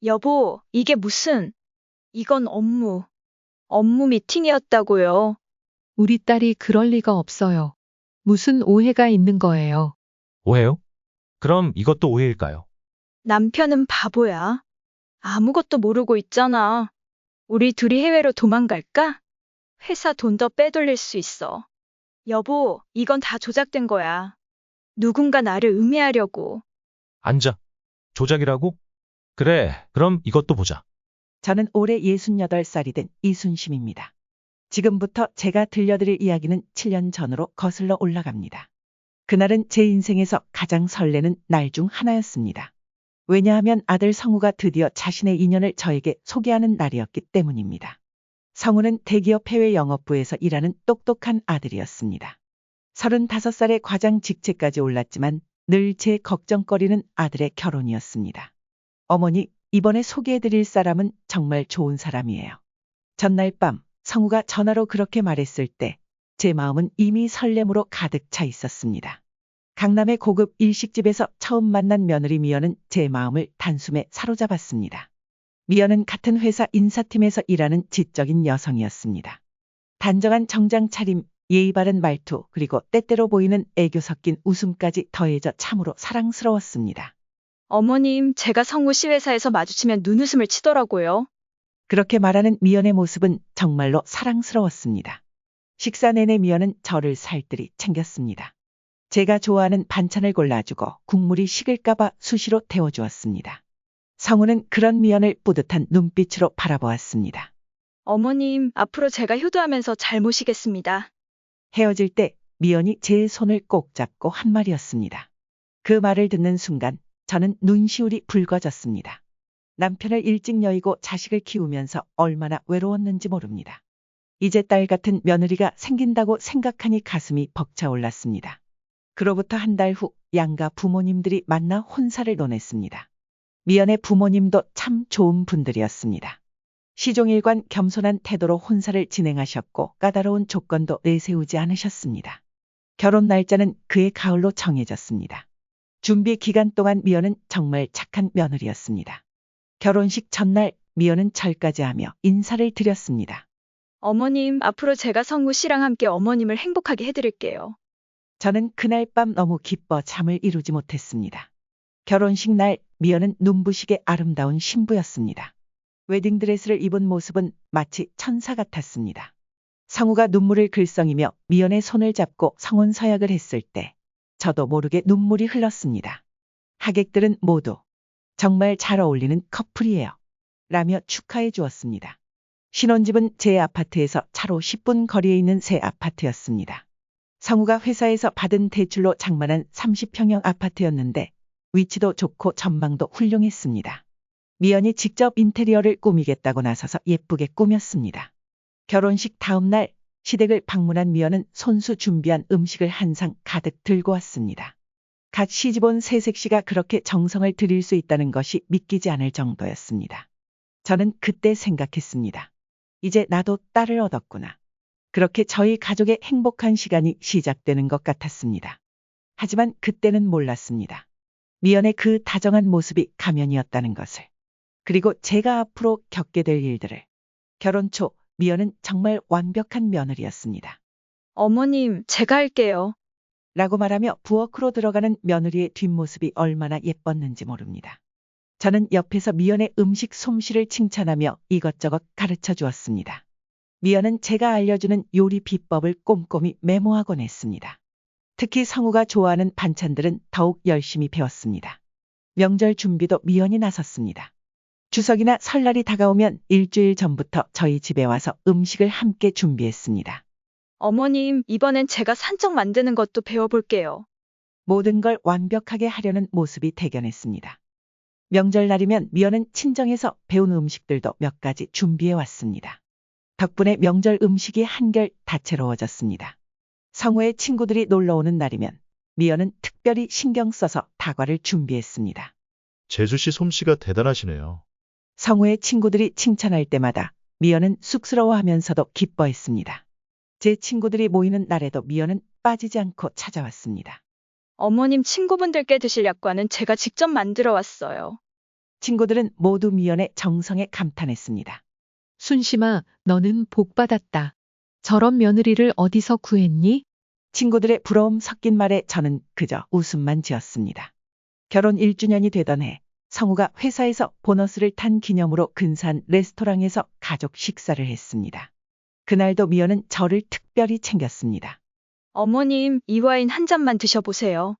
여보, 이게 무슨, 이건 업무 미팅이었다고요. 우리 딸이 그럴 리가 없어요. 무슨 오해가 있는 거예요. 오해요? 그럼 이것도 오해일까요? 남편은 바보야. 아무것도 모르고 있잖아. 우리 둘이 해외로 도망갈까? 회사 돈 더 빼돌릴 수 있어. 여보, 이건 다 조작된 거야. 누군가 나를 음해하려고. 앉아. 조작이라고? 그래, 그럼 이것도 보자. 저는 올해 68살이 된 이순심입니다. 지금부터 제가 들려드릴 이야기는 7년 전으로 거슬러 올라갑니다. 그날은 제 인생에서 가장 설레는 날 중 하나였습니다. 왜냐하면 아들 성우가 드디어 자신의 인연을 저에게 소개하는 날이었기 때문입니다. 성우는 대기업 해외 영업부에서 일하는 똑똑한 아들이었습니다. 35살에 과장 직책까지 올랐지만 늘 제 걱정거리는 아들의 결혼이었습니다. 어머니, 이번에 소개해드릴 사람은 정말 좋은 사람이에요. 전날 밤 성우가 전화로 그렇게 말했을 때 제 마음은 이미 설렘으로 가득 차 있었습니다. 강남의 고급 일식집에서 처음 만난 며느리 미연은 제 마음을 단숨에 사로잡았습니다. 미연은 같은 회사 인사팀에서 일하는 지적인 여성이었습니다. 단정한 정장 차림, 예의 바른 말투, 그리고 때때로 보이는 애교 섞인 웃음까지 더해져 참으로 사랑스러웠습니다. 어머님, 제가 성우 씨 회사에서 마주치면 눈웃음을 치더라고요. 그렇게 말하는 미연의 모습은 정말로 사랑스러웠습니다. 식사 내내 미연은 저를 살뜰히 챙겼습니다. 제가 좋아하는 반찬을 골라주고 국물이 식을까봐 수시로 데워주었습니다. 성우는 그런 미연을 뿌듯한 눈빛으로 바라보았습니다. 어머님, 앞으로 제가 효도하면서 잘 모시겠습니다. 헤어질 때 미연이 제 손을 꼭 잡고 한 말이었습니다. 그 말을 듣는 순간 저는 눈시울이 붉어졌습니다. 남편을 일찍 여의고 자식을 키우면서 얼마나 외로웠는지 모릅니다. 이제 딸 같은 며느리가 생긴다고 생각하니 가슴이 벅차올랐습니다. 그로부터 한 달 후 양가 부모님들이 만나 혼사를 논했습니다. 미연의 부모님도 참 좋은 분들이었습니다. 시종일관 겸손한 태도로 혼사를 진행하셨고 까다로운 조건도 내세우지 않으셨습니다. 결혼 날짜는 그해 가을로 정해졌습니다. 준비 기간 동안 미연은 정말 착한 며느리였습니다. 결혼식 전날 미연은 절까지 하며 인사를 드렸습니다. 어머님, 앞으로 제가 성우 씨랑 함께 어머님을 행복하게 해드릴게요. 저는 그날 밤 너무 기뻐 잠을 이루지 못했습니다. 결혼식 날 미연은 눈부시게 아름다운 신부였습니다. 웨딩드레스를 입은 모습은 마치 천사 같았습니다. 성우가 눈물을 글썽이며 미연의 손을 잡고 성혼 서약을 했을 때 저도 모르게 눈물이 흘렀습니다. 하객들은 모두 정말 잘 어울리는 커플이에요. 라며 축하해 주었습니다. 신혼집은 제 아파트에서 차로 10분 거리에 있는 새 아파트였습니다. 성우가 회사에서 받은 대출로 장만한 30평형 아파트였는데 위치도 좋고 전망도 훌륭했습니다. 미연이 직접 인테리어를 꾸미겠다고 나서서 예쁘게 꾸몄습니다. 결혼식 다음 날 시댁을 방문한 미연은 손수 준비한 음식을 한 상 가득 들고 왔습니다. 갓 시집온 새색시가 그렇게 정성을 들일 수 있다는 것이 믿기지 않을 정도였습니다. 저는 그때 생각했습니다. 이제 나도 딸을 얻었구나. 그렇게 저희 가족의 행복한 시간이 시작되는 것 같았습니다. 하지만 그때는 몰랐습니다. 미연의 그 다정한 모습이 가면이었다는 것을. 그리고 제가 앞으로 겪게 될 일들을. 결혼 초 미연은 정말 완벽한 며느리였습니다. 어머님, 제가 할게요. 라고 말하며 부엌으로 들어가는 며느리의 뒷모습이 얼마나 예뻤는지 모릅니다. 저는 옆에서 미연의 음식 솜씨를 칭찬하며 이것저것 가르쳐 주었습니다. 미연은 제가 알려주는 요리 비법을 꼼꼼히 메모하곤 했습니다. 특히 성우가 좋아하는 반찬들은 더욱 열심히 배웠습니다. 명절 준비도 미연이 나섰습니다. 추석이나 설날이 다가오면 일주일 전부터 저희 집에 와서 음식을 함께 준비했습니다. 어머님, 이번엔 제가 산적 만드는 것도 배워볼게요. 모든 걸 완벽하게 하려는 모습이 대견했습니다. 명절날이면 미연은 친정에서 배운 음식들도 몇 가지 준비해 왔습니다. 덕분에 명절 음식이 한결 다채로워졌습니다. 성우의 친구들이 놀러오는 날이면 미연은 특별히 신경 써서 다과를 준비했습니다. 재수 씨 솜씨가 대단하시네요. 성우의 친구들이 칭찬할 때마다 미연은 쑥스러워하면서도 기뻐했습니다. 제 친구들이 모이는 날에도 미연은 빠지지 않고 찾아왔습니다. 어머님 친구분들께 드실 약과는 제가 직접 만들어 왔어요. 친구들은 모두 미연의 정성에 감탄했습니다. 순심아, 너는 복 받았다. 저런 며느리를 어디서 구했니? 친구들의 부러움 섞인 말에 저는 그저 웃음만 지었습니다. 결혼 1주년이 되던 해 성우가 회사에서 보너스를 탄 기념으로 근사한 레스토랑에서 가족 식사를 했습니다. 그날도 미연은 저를 특별히 챙겼습니다. 어머님, 이 와인 한 잔만 드셔보세요.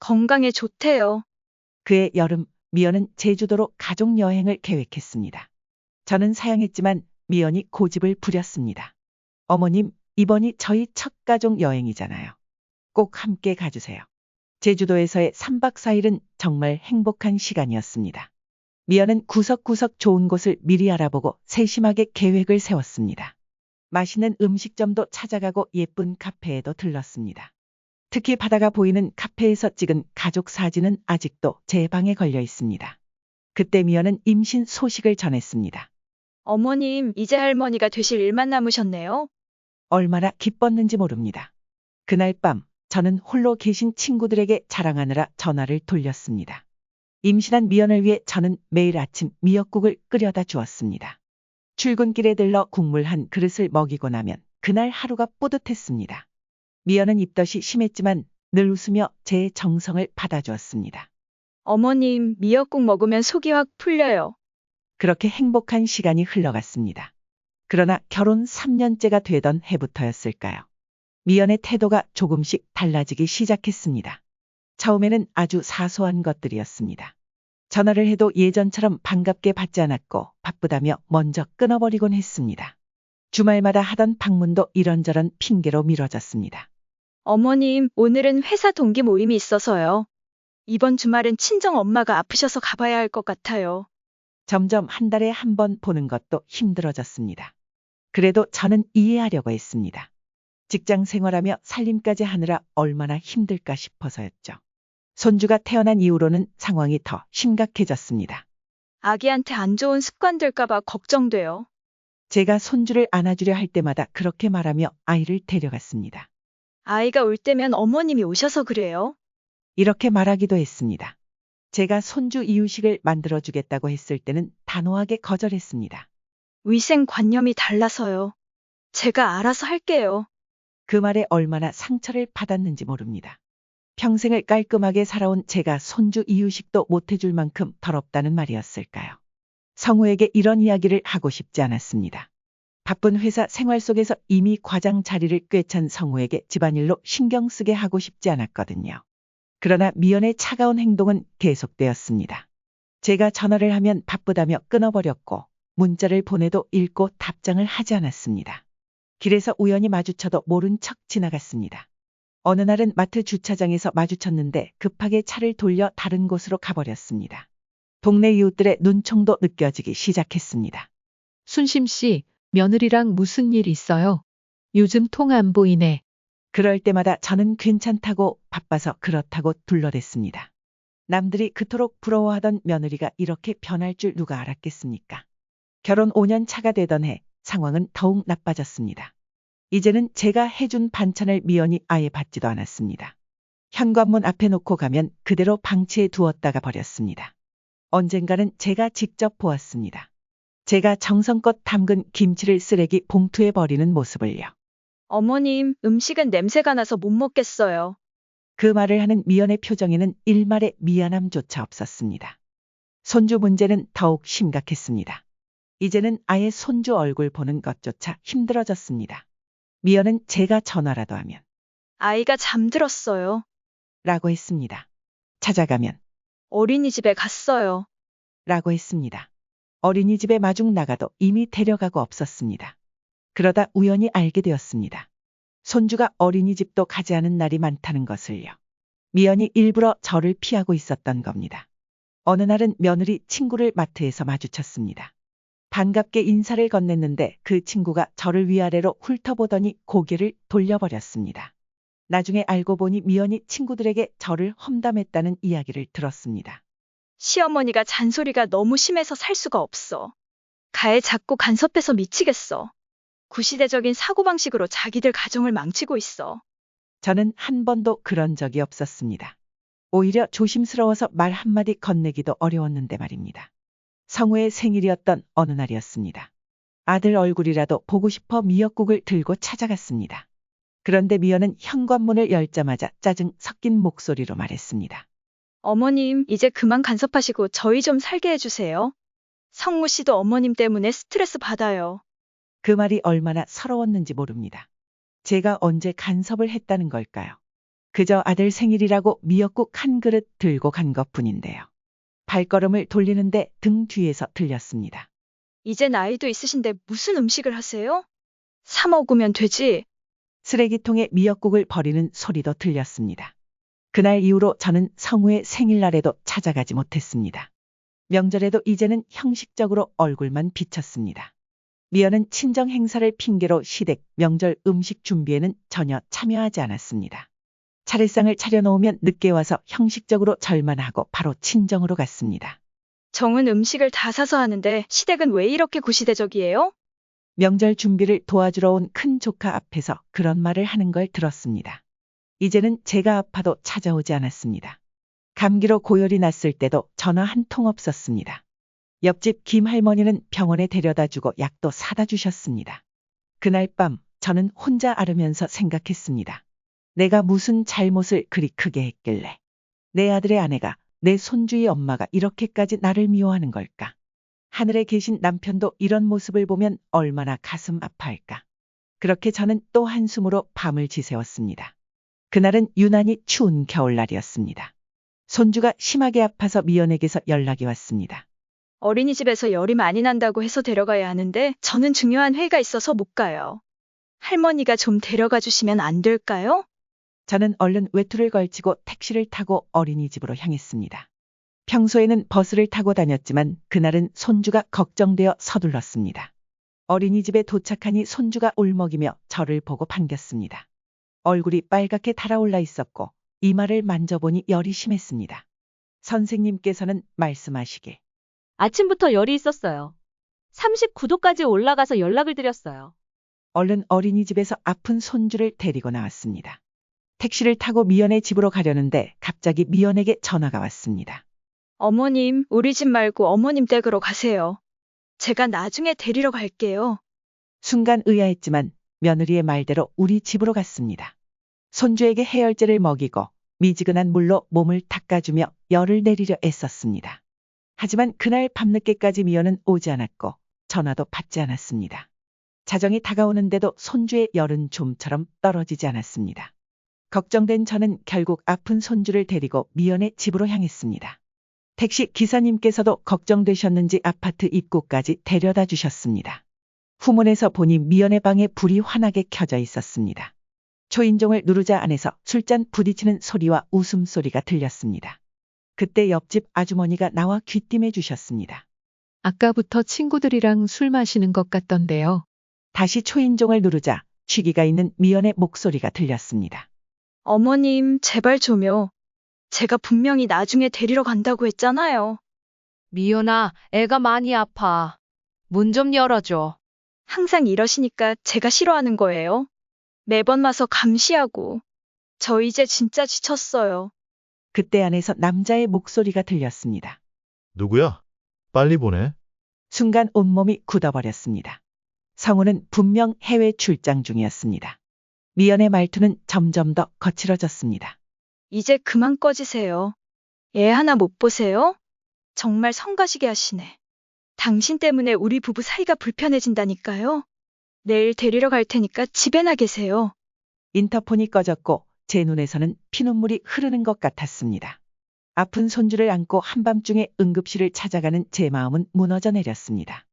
건강에 좋대요. 그해 여름 미연은 제주도로 가족 여행을 계획했습니다. 저는 사양했지만 미연이 고집을 부렸습니다. 어머님, 이번이 저희 첫 가족 여행이잖아요. 꼭 함께 가주세요. 제주도에서의 3박 4일은 정말 행복한 시간이었습니다. 미연은 구석구석 좋은 곳을 미리 알아보고 세심하게 계획을 세웠습니다. 맛있는 음식점도 찾아가고 예쁜 카페에도 들렀습니다. 특히 바다가 보이는 카페에서 찍은 가족 사진은 아직도 제 방에 걸려 있습니다. 그때 미연은 임신 소식을 전했습니다. 어머님, 이제 할머니가 되실 일만 남으셨네요. 얼마나 기뻤는지 모릅니다. 그날 밤 저는 홀로 계신 친구들에게 자랑하느라 전화를 돌렸습니다. 임신한 미연을 위해 저는 매일 아침 미역국을 끓여다 주었습니다. 출근길에 들러 국물 한 그릇을 먹이고 나면 그날 하루가 뿌듯했습니다. 미연은 입덧이 심했지만 늘 웃으며 제 정성을 받아주었습니다. 어머님, 미역국 먹으면 속이 확 풀려요. 그렇게 행복한 시간이 흘러갔습니다. 그러나 결혼 3년째가 되던 해부터였을까요? 미연의 태도가 조금씩 달라지기 시작했습니다. 처음에는 아주 사소한 것들이었습니다. 전화를 해도 예전처럼 반갑게 받지 않았고 바쁘다며 먼저 끊어버리곤 했습니다. 주말마다 하던 방문도 이런저런 핑계로 미뤄졌습니다. 어머님, 오늘은 회사 동기 모임이 있어서요. 이번 주말은 친정 엄마가 아프셔서 가봐야 할 것 같아요. 점점 한 달에 한 번 보는 것도 힘들어졌습니다. 그래도 저는 이해하려고 했습니다. 직장 생활하며 살림까지 하느라 얼마나 힘들까 싶어서였죠. 손주가 태어난 이후로는 상황이 더 심각해졌습니다. 아기한테 안 좋은 습관 들까봐 걱정돼요. 제가 손주를 안아주려 할 때마다 그렇게 말하며 아이를 데려갔습니다. 아이가 올 때면 어머님이 오셔서 그래요. 이렇게 말하기도 했습니다. 제가 손주 이유식을 만들어주겠다고 했을 때는 단호하게 거절했습니다. 위생관념이 달라서요. 제가 알아서 할게요. 그 말에 얼마나 상처를 받았는지 모릅니다. 평생을 깔끔하게 살아온 제가 손주 이유식도 못해줄 만큼 더럽다는 말이었을까요? 성우에게 이런 이야기를 하고 싶지 않았습니다. 바쁜 회사 생활 속에서 이미 과장 자리를 꿰찬 성우에게 집안일로 신경 쓰게 하고 싶지 않았거든요. 그러나 미연의 차가운 행동은 계속되었습니다. 제가 전화를 하면 바쁘다며 끊어버렸고 문자를 보내도 읽고 답장을 하지 않았습니다. 길에서 우연히 마주쳐도 모른 척 지나갔습니다. 어느 날은 마트 주차장에서 마주쳤는데 급하게 차를 돌려 다른 곳으로 가버렸습니다. 동네 이웃들의 눈총도 느껴지기 시작했습니다. 순심 씨, 며느리랑 무슨 일 있어요? 요즘 통 안 보이네. 그럴 때마다 저는 괜찮다고 바빠서 그렇다고 둘러댔습니다. 남들이 그토록 부러워하던 며느리가 이렇게 변할 줄 누가 알았겠습니까? 결혼 5년 차가 되던 해 상황은 더욱 나빠졌습니다. 이제는 제가 해준 반찬을 미연이 아예 받지도 않았습니다. 현관문 앞에 놓고 가면 그대로 방치해 두었다가 버렸습니다. 언젠가는 제가 직접 보았습니다. 제가 정성껏 담근 김치를 쓰레기 봉투에 버리는 모습을요. 어머님, 음식은 냄새가 나서 못 먹겠어요. 그 말을 하는 미연의 표정에는 일말의 미안함조차 없었습니다. 손주 문제는 더욱 심각했습니다. 이제는 아예 손주 얼굴 보는 것조차 힘들어졌습니다. 미연은 제가 전화라도 하면 아이가 잠들었어요. 라고 했습니다. 찾아가면 어린이집에 갔어요. 라고 했습니다. 어린이집에 마중 나가도 이미 데려가고 없었습니다. 그러다 우연히 알게 되었습니다. 손주가 어린이집도 가지 않은 날이 많다는 것을요. 미연이 일부러 저를 피하고 있었던 겁니다. 어느 날은 며느리 친구를 마트에서 마주쳤습니다. 반갑게 인사를 건넸는데 그 친구가 저를 위아래로 훑어보더니 고개를 돌려버렸습니다. 나중에 알고 보니 미연이 친구들에게 저를 험담했다는 이야기를 들었습니다. 시어머니가 잔소리가 너무 심해서 살 수가 없어. 가해 자꾸 간섭해서 미치겠어. 구시대적인 사고방식으로 자기들 가정을 망치고 있어. 저는 한 번도 그런 적이 없었습니다. 오히려 조심스러워서 말 한마디 건네기도 어려웠는데 말입니다. 성우의 생일이었던 어느 날이었습니다. 아들 얼굴이라도 보고 싶어 미역국을 들고 찾아갔습니다. 그런데 미연은 현관문을 열자마자 짜증 섞인 목소리로 말했습니다. 어머님, 이제 그만 간섭하시고 저희 좀 살게 해주세요. 성무 씨도 어머님 때문에 스트레스 받아요. 그 말이 얼마나 서러웠는지 모릅니다. 제가 언제 간섭을 했다는 걸까요? 그저 아들 생일이라고 미역국 한 그릇 들고 간 것뿐인데요. 발걸음을 돌리는데 등 뒤에서 들렸습니다. 이제 나이도 있으신데 무슨 음식을 하세요? 사 먹으면 되지. 쓰레기통에 미역국을 버리는 소리도 들렸습니다. 그날 이후로 저는 성우의 생일날에도 찾아가지 못했습니다. 명절에도 이제는 형식적으로 얼굴만 비쳤습니다. 미연은 친정 행사를 핑계로 시댁 명절 음식 준비에는 전혀 참여하지 않았습니다. 차례상을 차려놓으면 늦게 와서 형식적으로 절만 하고 바로 친정으로 갔습니다. 정은 음식을 다 사서 하는데 시댁은 왜 이렇게 구시대적이에요? 명절 준비를 도와주러 온 큰 조카 앞에서 그런 말을 하는 걸 들었습니다. 이제는 제가 아파도 찾아오지 않았습니다. 감기로 고열이 났을 때도 전화 한 통 없었습니다. 옆집 김 할머니는 병원에 데려다 주고 약도 사다 주셨습니다. 그날 밤 저는 혼자 앓으면서 생각했습니다. 내가 무슨 잘못을 그리 크게 했길래 내 아들의 아내가 내 손주의 엄마가 이렇게까지 나를 미워하는 걸까? 하늘에 계신 남편도 이런 모습을 보면 얼마나 가슴 아파할까? 그렇게 저는 또 한숨으로 밤을 지새웠습니다. 그날은 유난히 추운 겨울날이었습니다. 손주가 심하게 아파서 미연에게서 연락이 왔습니다. 어린이집에서 열이 많이 난다고 해서 데려가야 하는데 저는 중요한 회의가 있어서 못 가요. 할머니가 좀 데려가 주시면 안 될까요? 저는 얼른 외투를 걸치고 택시를 타고 어린이집으로 향했습니다. 평소에는 버스를 타고 다녔지만 그날은 손주가 걱정되어 서둘렀습니다. 어린이집에 도착하니 손주가 울먹이며 저를 보고 반겼습니다. 얼굴이 빨갛게 달아올라 있었고 이마를 만져보니 열이 심했습니다. 선생님께서는 말씀하시길. 아침부터 열이 있었어요. 39도까지 올라가서 연락을 드렸어요. 얼른 어린이집에서 아픈 손주를 데리고 나왔습니다. 택시를 타고 미연의 집으로 가려는데 갑자기 미연에게 전화가 왔습니다. 어머님, 우리 집 말고 어머님 댁으로 가세요. 제가 나중에 데리러 갈게요. 순간 의아했지만 며느리의 말대로 우리 집으로 갔습니다. 손주에게 해열제를 먹이고 미지근한 물로 몸을 닦아주며 열을 내리려 애썼습니다. 하지만 그날 밤늦게까지 미연은 오지 않았고 전화도 받지 않았습니다. 자정이 다가오는데도 손주의 열은 좀처럼 떨어지지 않았습니다. 걱정된 저는 결국 아픈 손주를 데리고 미연의 집으로 향했습니다. 택시 기사님께서도 걱정되셨는지 아파트 입구까지 데려다 주셨습니다. 후문에서 보니 미연의 방에 불이 환하게 켜져 있었습니다. 초인종을 누르자 안에서 술잔 부딪히는 소리와 웃음소리가 들렸습니다. 그때 옆집 아주머니가 나와 귀띔해 주셨습니다. 아까부터 친구들이랑 술 마시는 것 같던데요. 다시 초인종을 누르자 취기가 있는 미연의 목소리가 들렸습니다. 어머님, 제발 좀요. 제가 분명히 나중에 데리러 간다고 했잖아요. 미연아, 애가 많이 아파. 문 좀 열어줘. 항상 이러시니까 제가 싫어하는 거예요. 매번 와서 감시하고. 저 이제 진짜 지쳤어요. 그때 안에서 남자의 목소리가 들렸습니다. 누구야? 빨리 보내. 순간 온몸이 굳어버렸습니다. 성우는 분명 해외 출장 중이었습니다. 미연의 말투는 점점 더 거칠어졌습니다. 이제 그만 꺼지세요. 애 하나 못 보세요? 정말 성가시게 하시네. 당신 때문에 우리 부부 사이가 불편해진다니까요. 내일 데리러 갈 테니까 집에나 계세요. 인터폰이 꺼졌고 제 눈에서는 피눈물이 흐르는 것 같았습니다. 아픈 손주를 안고 한밤중에 응급실을 찾아가는 제 마음은 무너져 내렸습니다.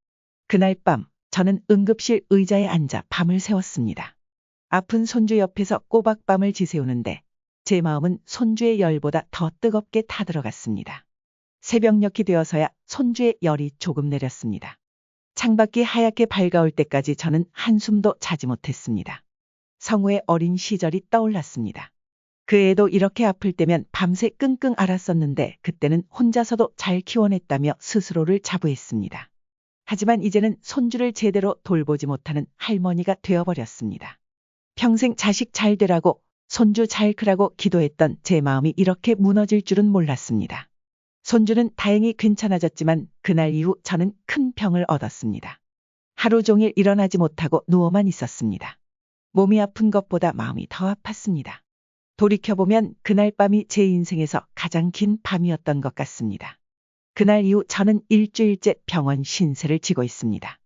그날 밤 저는 응급실 의자에 앉아 밤을 새웠습니다. 아픈 손주 옆에서 꼬박 밤을 지새우는데 제 마음은 손주의 열보다 더 뜨겁게 타들어갔습니다. 새벽녘이 되어서야 손주의 열이 조금 내렸습니다. 창밖이 하얗게 밝아올 때까지 저는 한숨도 자지 못했습니다. 성우의 어린 시절이 떠올랐습니다. 그 애도 이렇게 아플 때면 밤새 끙끙 앓았었는데 그때는 혼자서도 잘 키워냈다며 스스로를 자부했습니다. 하지만 이제는 손주를 제대로 돌보지 못하는 할머니가 되어버렸습니다. 평생 자식 잘 되라고 손주 잘 크라고 기도했던 제 마음이 이렇게 무너질 줄은 몰랐습니다. 손주는 다행히 괜찮아졌지만 그날 이후 저는 큰 병을 얻었습니다. 하루 종일 일어나지 못하고 누워만 있었습니다. 몸이 아픈 것보다 마음이 더 아팠습니다. 돌이켜보면 그날 밤이 제 인생에서 가장 긴 밤이었던 것 같습니다. 그날 이후 저는 일주일째 병원 신세를 지고 있습니다.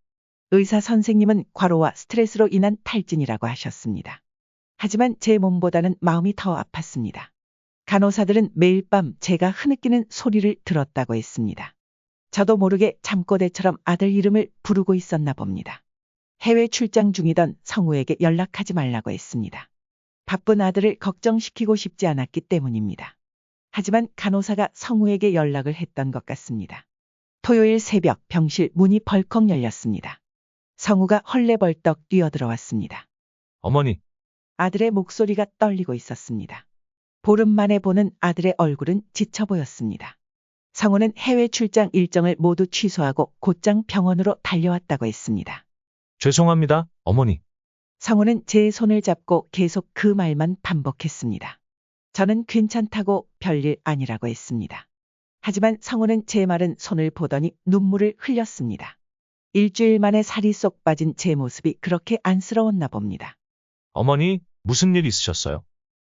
의사 선생님은 과로와 스트레스로 인한 탈진이라고 하셨습니다. 하지만 제 몸보다는 마음이 더 아팠습니다. 간호사들은 매일 밤 제가 흐느끼는 소리를 들었다고 했습니다. 저도 모르게 잠꼬대처럼 아들 이름을 부르고 있었나 봅니다. 해외 출장 중이던 성우에게 연락하지 말라고 했습니다. 바쁜 아들을 걱정시키고 싶지 않았기 때문입니다. 하지만 간호사가 성우에게 연락을 했던 것 같습니다. 토요일 새벽 병실 문이 벌컥 열렸습니다. 성우가 헐레벌떡 뛰어들어왔습니다. 어머니, 아들의 목소리가 떨리고 있었습니다. 보름 만에 보는 아들의 얼굴은 지쳐 보였습니다. 성우는 해외 출장 일정을 모두 취소하고 곧장 병원으로 달려왔다고 했습니다. 죄송합니다, 어머니. 성우는 제 손을 잡고 계속 그 말만 반복했습니다. 저는 괜찮다고 별일 아니라고 했습니다. 하지만 성우는 제 마른 손을 보더니 눈물을 흘렸습니다. 일주일 만에 살이 쏙 빠진 제 모습이 그렇게 안쓰러웠나 봅니다. 어머니, 무슨 일 있으셨어요?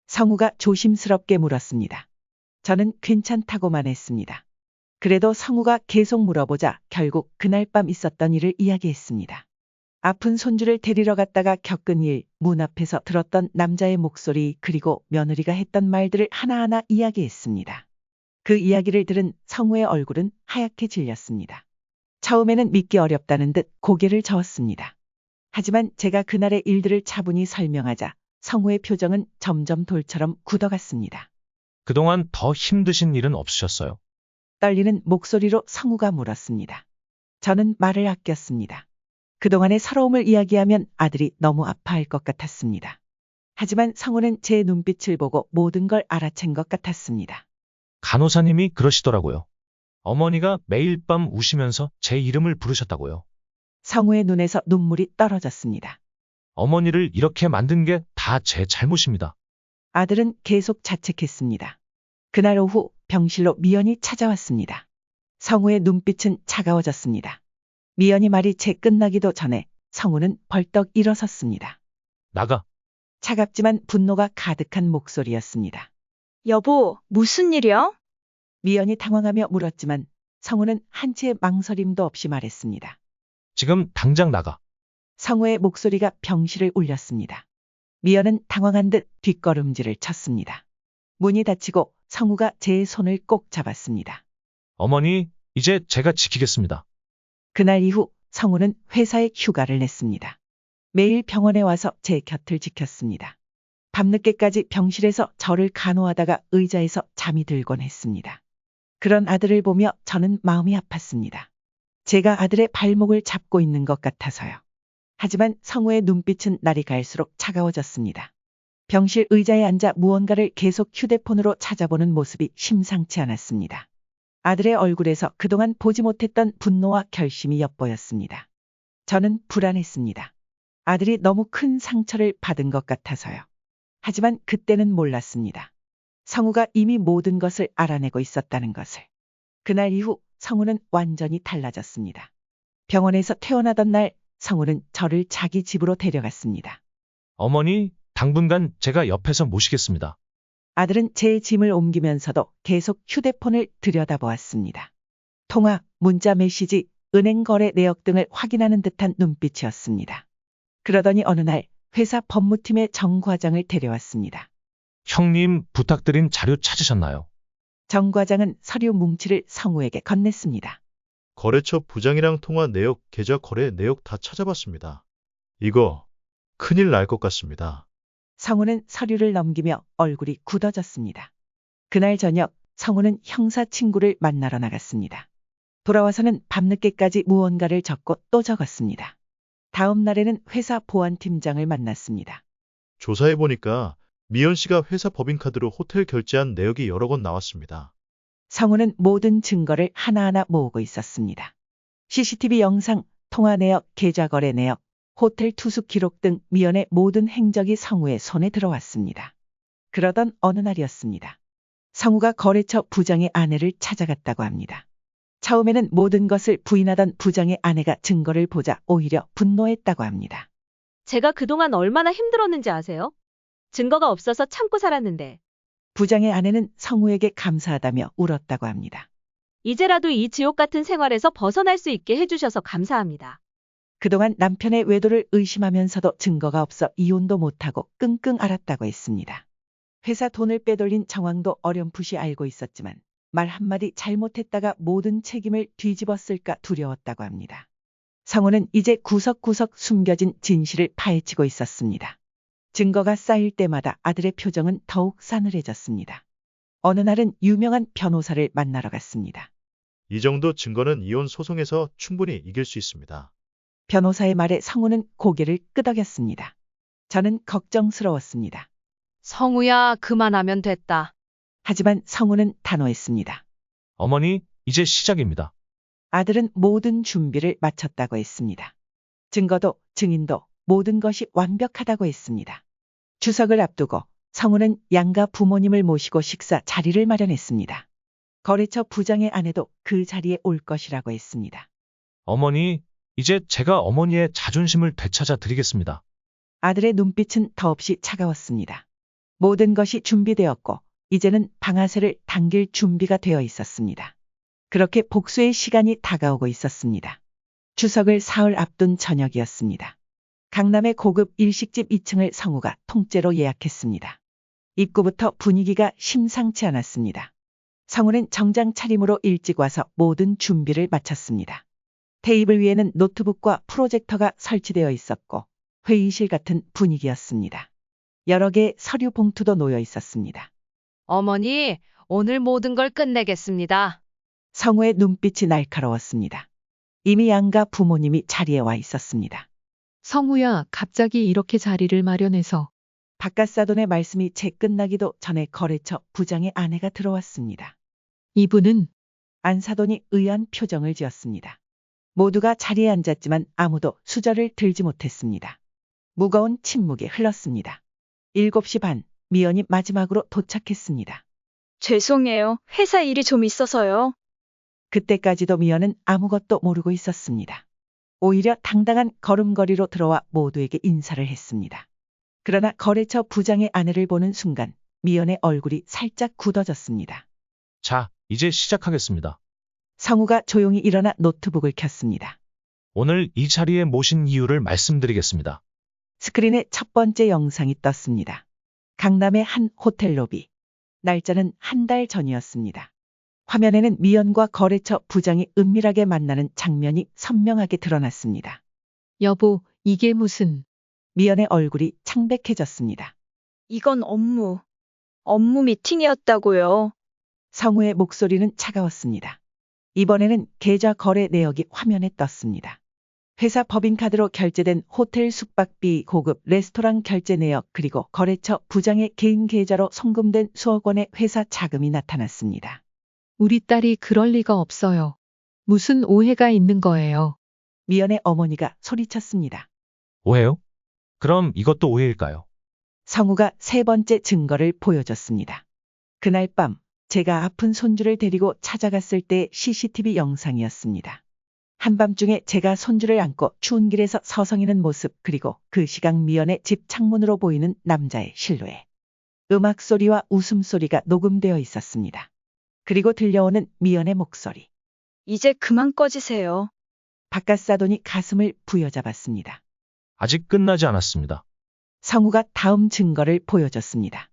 성우가 조심스럽게 물었습니다. 저는 괜찮다고만 했습니다. 그래도 성우가 계속 물어보자 결국 그날 밤 있었던 일을 이야기했습니다. 아픈 손주를 데리러 갔다가 겪은 일, 문 앞에서 들었던 남자의 목소리, 그리고 며느리가 했던 말들을 하나하나 이야기했습니다. 그 이야기를 들은 성우의 얼굴은 하얗게 질렸습니다. 처음에는 믿기 어렵다는 듯 고개를 저었습니다. 하지만 제가 그날의 일들을 차분히 설명하자 성우의 표정은 점점 돌처럼 굳어갔습니다. 그동안 더 힘드신 일은 없으셨어요? 떨리는 목소리로 성우가 물었습니다. 저는 말을 아꼈습니다. 그동안의 서러움을 이야기하면 아들이 너무 아파할 것 같았습니다. 하지만 성우는 제 눈빛을 보고 모든 걸 알아챈 것 같았습니다. 간호사님이 그러시더라고요. 어머니가 매일 밤 우시면서 제 이름을 부르셨다고요. 성우의 눈에서 눈물이 떨어졌습니다. 어머니를 이렇게 만든 게 다 제 잘못입니다. 아들은 계속 자책했습니다. 그날 오후 병실로 미연이 찾아왔습니다. 성우의 눈빛은 차가워졌습니다. 미연이 말이 채 끝나기도 전에 성우는 벌떡 일어섰습니다. 나가. 차갑지만 분노가 가득한 목소리였습니다. 여보, 무슨 일이야? 미연이 당황하며 물었지만 성우는 한치의 망설임도 없이 말했습니다. 지금 당장 나가. 성우의 목소리가 병실을 울렸습니다. 미연은 당황한 듯 뒷걸음질을 쳤습니다. 문이 닫히고 성우가 제 손을 꼭 잡았습니다. 어머니, 이제 제가 지키겠습니다. 그날 이후 성우는 회사에 휴가를 냈습니다. 매일 병원에 와서 제 곁을 지켰습니다. 밤늦게까지 병실에서 저를 간호하다가 의자에서 잠이 들곤 했습니다. 그런 아들을 보며 저는 마음이 아팠습니다. 제가 아들의 발목을 잡고 있는 것 같아서요. 하지만 성우의 눈빛은 날이 갈수록 차가워졌습니다. 병실 의자에 앉아 무언가를 계속 휴대폰으로 찾아보는 모습이 심상치 않았습니다. 아들의 얼굴에서 그동안 보지 못했던 분노와 결심이 엿보였습니다. 저는 불안했습니다. 아들이 너무 큰 상처를 받은 것 같아서요. 하지만 그때는 몰랐습니다. 성우가 이미 모든 것을 알아내고 있었다는 것을. 그날 이후 성우는 완전히 달라졌습니다. 병원에서 퇴원하던 날 성우는 저를 자기 집으로 데려갔습니다. 어머니, 당분간 제가 옆에서 모시겠습니다. 아들은 제 짐을 옮기면서도 계속 휴대폰을 들여다보았습니다. 통화, 문자 메시지, 은행 거래 내역 등을 확인하는 듯한 눈빛이었습니다. 그러더니 어느 날 회사 법무팀의 정 과장을 데려왔습니다. 형님, 부탁드린 자료 찾으셨나요? 정 과장은 서류 뭉치를 성우에게 건넸습니다. 거래처 부장이랑 통화 내역, 계좌 거래 내역 다 찾아봤습니다. 이거 큰일 날 것 같습니다. 성우는 서류를 넘기며 얼굴이 굳어졌습니다. 그날 저녁 성우는 형사 친구를 만나러 나갔습니다. 돌아와서는 밤늦게까지 무언가를 적고 또 적었습니다. 다음 날에는 회사 보안팀장을 만났습니다. 조사해보니까 미연 씨가 회사 법인카드로 호텔 결제한 내역이 여러 건 나왔습니다. 성우는 모든 증거를 하나하나 모으고 있었습니다. CCTV 영상, 통화 내역, 계좌 거래 내역, 호텔 투숙 기록 등 미연의 모든 행적이 성우의 손에 들어왔습니다. 그러던 어느 날이었습니다. 성우가 거래처 부장의 아내를 찾아갔다고 합니다. 처음에는 모든 것을 부인하던 부장의 아내가 증거를 보자 오히려 분노했다고 합니다. 제가 그동안 얼마나 힘들었는지 아세요? 증거가 없어서 참고 살았는데, 부장의 아내는 성우에게 감사하다며 울었다고 합니다. 이제라도 이 지옥 같은 생활에서 벗어날 수 있게 해주셔서 감사합니다. 그동안 남편의 외도를 의심하면서도 증거가 없어 이혼도 못하고 끙끙 앓았다고 했습니다. 회사 돈을 빼돌린 정황도 어렴풋이 알고 있었지만 말 한마디 잘못했다가 모든 책임을 뒤집었을까 두려웠다고 합니다. 성우는 이제 구석구석 숨겨진 진실을 파헤치고 있었습니다. 증거가 쌓일 때마다 아들의 표정은 더욱 싸늘해졌습니다. 어느 날은 유명한 변호사를 만나러 갔습니다. 이 정도 증거는 이혼 소송에서 충분히 이길 수 있습니다. 변호사의 말에 성우는 고개를 끄덕였습니다. 저는 걱정스러웠습니다. 성우야, 그만하면 됐다. 하지만 성우는 단호했습니다. 어머니, 이제 시작입니다. 아들은 모든 준비를 마쳤다고 했습니다. 증거도 증인도 모든 것이 완벽하다고 했습니다. 추석을 앞두고 성우는 양가 부모님을 모시고 식사 자리를 마련했습니다. 거래처 부장의 아내도 그 자리에 올 것이라고 했습니다. 어머니, 이제 제가 어머니의 자존심을 되찾아 드리겠습니다. 아들의 눈빛은 더없이 차가웠습니다. 모든 것이 준비되었고 이제는 방아쇠를 당길 준비가 되어 있었습니다. 그렇게 복수의 시간이 다가오고 있었습니다. 추석을 사흘 앞둔 저녁이었습니다. 강남의 고급 일식집 2층을 성우가 통째로 예약했습니다. 입구부터 분위기가 심상치 않았습니다. 성우는 정장 차림으로 일찍 와서 모든 준비를 마쳤습니다. 테이블 위에는 노트북과 프로젝터가 설치되어 있었고 회의실 같은 분위기였습니다. 여러 개의 서류 봉투도 놓여 있었습니다. 어머니, 오늘 모든 걸 끝내겠습니다. 성우의 눈빛이 날카로웠습니다. 이미 양가 부모님이 자리에 와 있었습니다. 성우야, 갑자기 이렇게 자리를 마련해서. 바깥사돈의 말씀이 채 끝나기도 전에 거래처 부장의 아내가 들어왔습니다. 이분은 안사돈이 의아한 표정을 지었습니다. 모두가 자리에 앉았지만 아무도 수저를 들지 못했습니다. 무거운 침묵이 흘렀습니다. 7시 반, 미연이 마지막으로 도착했습니다. 죄송해요. 회사 일이 좀 있어서요. 그때까지도 미연은 아무것도 모르고 있었습니다. 오히려 당당한 걸음걸이로 들어와 모두에게 인사를 했습니다. 그러나 거래처 부장의 아내를 보는 순간 미연의 얼굴이 살짝 굳어졌습니다. 자, 이제 시작하겠습니다. 성우가 조용히 일어나 노트북을 켰습니다. 오늘 이 자리에 모신 이유를 말씀드리겠습니다. 스크린에 첫 번째 영상이 떴습니다. 강남의 한 호텔 로비. 날짜는 한 달 전이었습니다. 화면에는 미연과 거래처 부장이 은밀하게 만나는 장면이 선명하게 드러났습니다. 여보, 이게 무슨. 미연의 얼굴이 창백해졌습니다. 이건 업무 미팅이었다고요. 성우의 목소리는 차가웠습니다. 이번에는 계좌 거래 내역이 화면에 떴습니다. 회사 법인카드로 결제된 호텔 숙박비, 고급 레스토랑 결제 내역, 그리고 거래처 부장의 개인 계좌로 송금된 수억 원의 회사 자금이 나타났습니다. 우리 딸이 그럴 리가 없어요. 무슨 오해가 있는 거예요. 미연의 어머니가 소리쳤습니다. 오해요? 그럼 이것도 오해일까요? 성우가 세 번째 증거를 보여줬습니다. 그날 밤 제가 아픈 손주를 데리고 찾아갔을 때 CCTV 영상이었습니다. 한밤중에 제가 손주를 안고 추운 길에서 서성이는 모습, 그리고 그 시각 미연의 집 창문으로 보이는 남자의 실루엣. 음악 소리와 웃음소리가 녹음되어 있었습니다. 그리고 들려오는 미연의 목소리. 이제 그만 꺼지세요. 바깥사돈이 가슴을 부여잡았습니다. 아직 끝나지 않았습니다. 성우가 다음 증거를 보여줬습니다.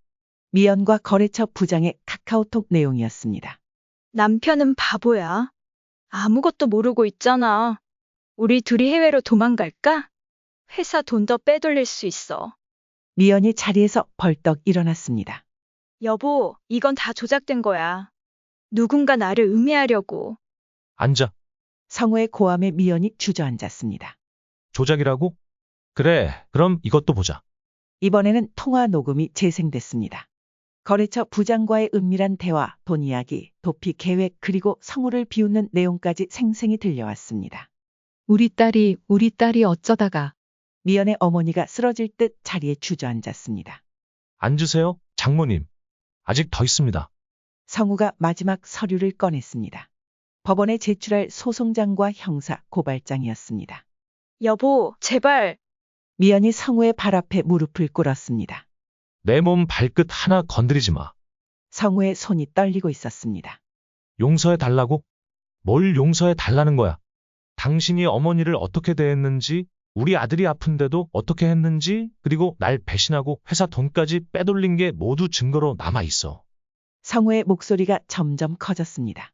미연과 거래처 부장의 카카오톡 내용이었습니다. 남편은 바보야. 아무것도 모르고 있잖아. 우리 둘이 해외로 도망갈까? 회사 돈 더 빼돌릴 수 있어. 미연이 자리에서 벌떡 일어났습니다. 여보, 이건 다 조작된 거야. 누군가 나를 음해하려고. 앉아. 성우의 고함에 미연이 주저앉았습니다. 조작이라고? 그래, 그럼 이것도 보자. 이번에는 통화 녹음이 재생됐습니다. 거래처 부장과의 은밀한 대화, 돈 이야기, 도피 계획, 그리고 성우를 비웃는 내용까지 생생히 들려왔습니다. 우리 딸이 어쩌다가. 미연의 어머니가 쓰러질 듯 자리에 주저앉았습니다. 앉으세요, 장모님. 아직 더 있습니다. 성우가 마지막 서류를 꺼냈습니다. 법원에 제출할 소송장과 형사 고발장이었습니다. 여보, 제발. 미연이 성우의 발 앞에 무릎을 꿇었습니다. 내 몸 발끝 하나 건드리지 마. 성우의 손이 떨리고 있었습니다. 용서해 달라고? 뭘 용서해 달라는 거야? 당신이 어머니를 어떻게 대했는지, 우리 아들이 아픈데도 어떻게 했는지, 그리고 날 배신하고 회사 돈까지 빼돌린 게 모두 증거로 남아 있어. 성우의 목소리가 점점 커졌습니다.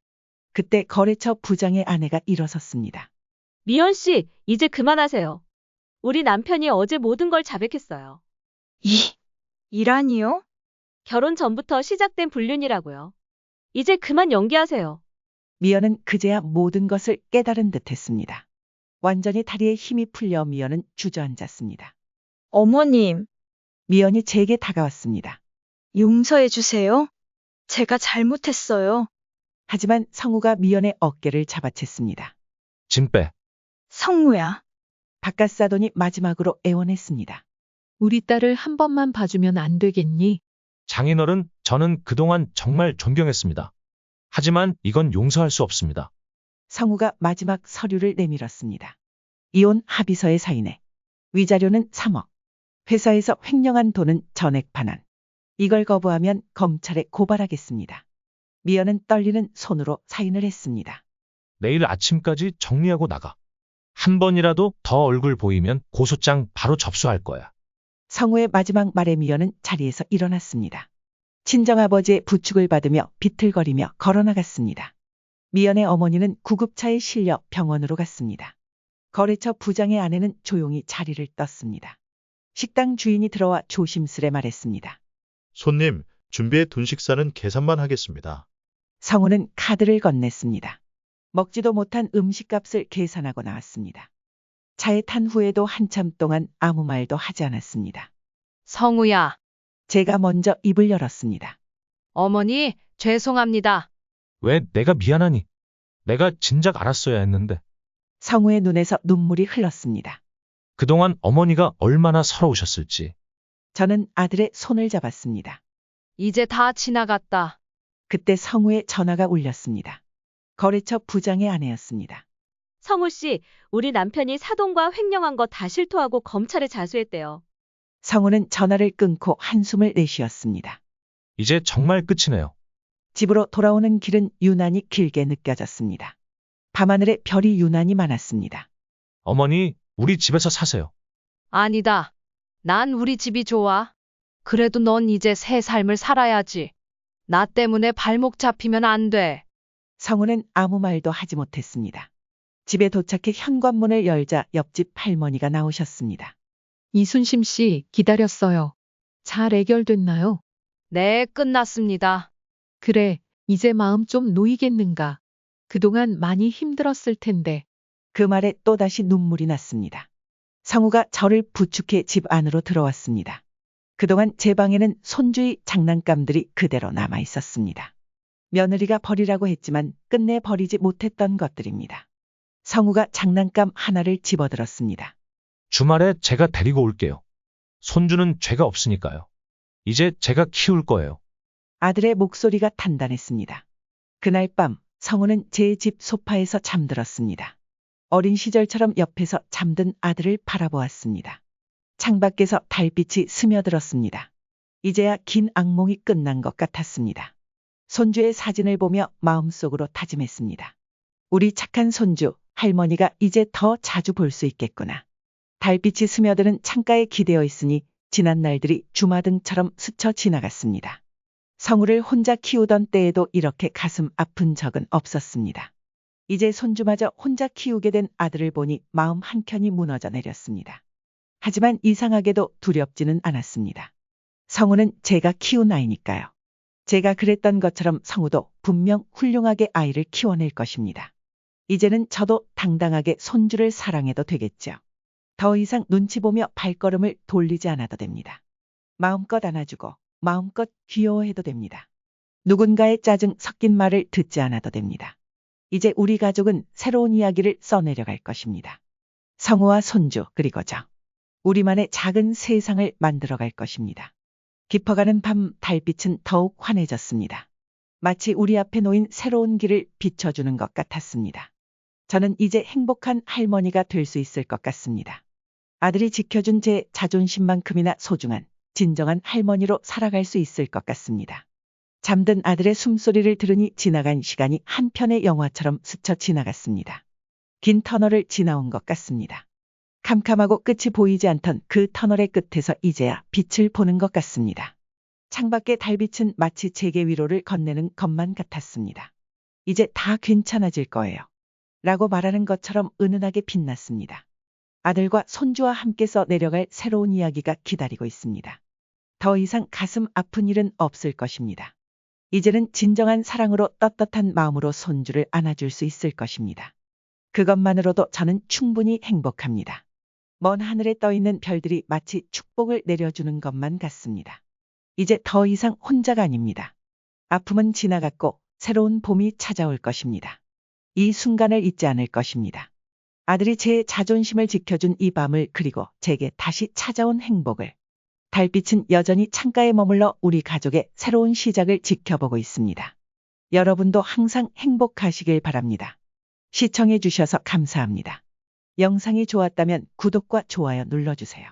그때 거래처 부장의 아내가 일어섰습니다. 미연 씨, 이제 그만하세요. 우리 남편이 어제 모든 걸 자백했어요. 이라니요? 결혼 전부터 시작된 불륜이라고요. 이제 그만 연기하세요. 미연은 그제야 모든 것을 깨달은 듯했습니다. 완전히 다리에 힘이 풀려 미연은 주저앉았습니다. 어머님, 미연이 제게 다가왔습니다. 용서해 주세요. 제가 잘못했어요. 하지만 성우가 미연의 어깨를 잡아챘습니다. 짐 빼. 성우야. 바깥사돈이 마지막으로 애원했습니다. 우리 딸을 한 번만 봐주면 안 되겠니? 장인어른, 저는 그동안 정말 존경했습니다. 하지만 이건 용서할 수 없습니다. 성우가 마지막 서류를 내밀었습니다. 이혼 합의서에 사인해. 위자료는 3억. 회사에서 횡령한 돈은 전액 반환. 이걸 거부하면 검찰에 고발하겠습니다. 미연은 떨리는 손으로 사인을 했습니다. 내일 아침까지 정리하고 나가. 한 번이라도 더 얼굴 보이면 고소장 바로 접수할 거야. 성우의 마지막 말에 미연은 자리에서 일어났습니다. 친정아버지의 부축을 받으며 비틀거리며 걸어나갔습니다. 미연의 어머니는 구급차에 실려 병원으로 갔습니다. 거래처 부장의 아내는 조용히 자리를 떴습니다. 식당 주인이 들어와 조심스레 말했습니다. 손님, 준비해 둔 식사는 계산만 하겠습니다. 성우는 카드를 건넸습니다. 먹지도 못한 음식값을 계산하고 나왔습니다. 차에 탄 후에도 한참 동안 아무 말도 하지 않았습니다. 성우야, 제가 먼저 입을 열었습니다. 어머니, 죄송합니다. 왜 내가 미안하니? 내가 진작 알았어야 했는데. 성우의 눈에서 눈물이 흘렀습니다. 그동안 어머니가 얼마나 서러우셨을지. 저는 아들의 손을 잡았습니다. 이제 다 지나갔다. 그때 성우의 전화가 울렸습니다. 거래처 부장의 아내였습니다. 성우 씨, 우리 남편이 사돈과 횡령한 거 다 실토하고 검찰에 자수했대요. 성우는 전화를 끊고 한숨을 내쉬었습니다. 이제 정말 끝이네요. 집으로 돌아오는 길은 유난히 길게 느껴졌습니다. 밤하늘에 별이 유난히 많았습니다. 어머니, 우리 집에서 사세요. 아니다. 난 우리 집이 좋아. 그래도 넌 이제 새 삶을 살아야지. 나 때문에 발목 잡히면 안 돼. 성우는 아무 말도 하지 못했습니다. 집에 도착해 현관문을 열자 옆집 할머니가 나오셨습니다. 이순심 씨, 기다렸어요. 잘 해결됐나요? 네, 끝났습니다. 그래, 이제 마음 좀 놓이겠는가. 그동안 많이 힘들었을 텐데. 그 말에 또다시 눈물이 났습니다. 성우가 저를 부축해 집 안으로 들어왔습니다. 그동안 제 방에는 손주의 장난감들이 그대로 남아 있었습니다. 며느리가 버리라고 했지만 끝내 버리지 못했던 것들입니다. 성우가 장난감 하나를 집어들었습니다. 주말에 제가 데리고 올게요. 손주는 죄가 없으니까요. 이제 제가 키울 거예요. 아들의 목소리가 단단했습니다. 그날 밤 성우는 제 집 소파에서 잠들었습니다. 어린 시절처럼 옆에서 잠든 아들을 바라보았습니다. 창밖에서 달빛이 스며들었습니다. 이제야 긴 악몽이 끝난 것 같았습니다. 손주의 사진을 보며 마음속으로 다짐했습니다. 우리 착한 손주, 할머니가 이제 더 자주 볼 수 있겠구나. 달빛이 스며드는 창가에 기대어 있으니 지난 날들이 주마등처럼 스쳐 지나갔습니다. 성우를 혼자 키우던 때에도 이렇게 가슴 아픈 적은 없었습니다. 이제 손주마저 혼자 키우게 된 아들을 보니 마음 한켠이 무너져 내렸습니다. 하지만 이상하게도 두렵지는 않았습니다. 성우는 제가 키운 아이니까요. 제가 그랬던 것처럼 성우도 분명 훌륭하게 아이를 키워낼 것입니다. 이제는 저도 당당하게 손주를 사랑해도 되겠죠. 더 이상 눈치 보며 발걸음을 돌리지 않아도 됩니다. 마음껏 안아주고 마음껏 귀여워해도 됩니다. 누군가의 짜증 섞인 말을 듣지 않아도 됩니다. 이제 우리 가족은 새로운 이야기를 써내려갈 것입니다. 성우와 손주 그리고 저. 우리만의 작은 세상을 만들어갈 것입니다. 깊어가는 밤 달빛은 더욱 환해졌습니다. 마치 우리 앞에 놓인 새로운 길을 비춰주는 것 같았습니다. 저는 이제 행복한 할머니가 될 수 있을 것 같습니다. 아들이 지켜준 제 자존심만큼이나 소중한 진정한 할머니로 살아갈 수 있을 것 같습니다. 잠든 아들의 숨소리를 들으니 지나간 시간이 한 편의 영화처럼 스쳐 지나갔습니다. 긴 터널을 지나온 것 같습니다. 캄캄하고 끝이 보이지 않던 그 터널의 끝에서 이제야 빛을 보는 것 같습니다. 창밖의 달빛은 마치 제게 위로를 건네는 것만 같았습니다. 이제 다 괜찮아질 거예요. 라고 말하는 것처럼 은은하게 빛났습니다. 아들과 손주와 함께서 내려갈 새로운 이야기가 기다리고 있습니다. 더 이상 가슴 아픈 일은 없을 것입니다. 이제는 진정한 사랑으로 떳떳한 마음으로 손주를 안아줄 수 있을 것입니다. 그것만으로도 저는 충분히 행복합니다. 먼 하늘에 떠 있는 별들이 마치 축복을 내려주는 것만 같습니다. 이제 더 이상 혼자가 아닙니다. 아픔은 지나갔고 새로운 봄이 찾아올 것입니다. 이 순간을 잊지 않을 것입니다. 아들이 제 자존심을 지켜준 이 밤을 그리고 제게 다시 찾아온 행복을. 달빛은 여전히 창가에 머물러 우리 가족의 새로운 시작을 지켜보고 있습니다. 여러분도 항상 행복하시길 바랍니다. 시청해 주셔서 감사합니다. 영상이 좋았다면 구독과 좋아요 눌러주세요.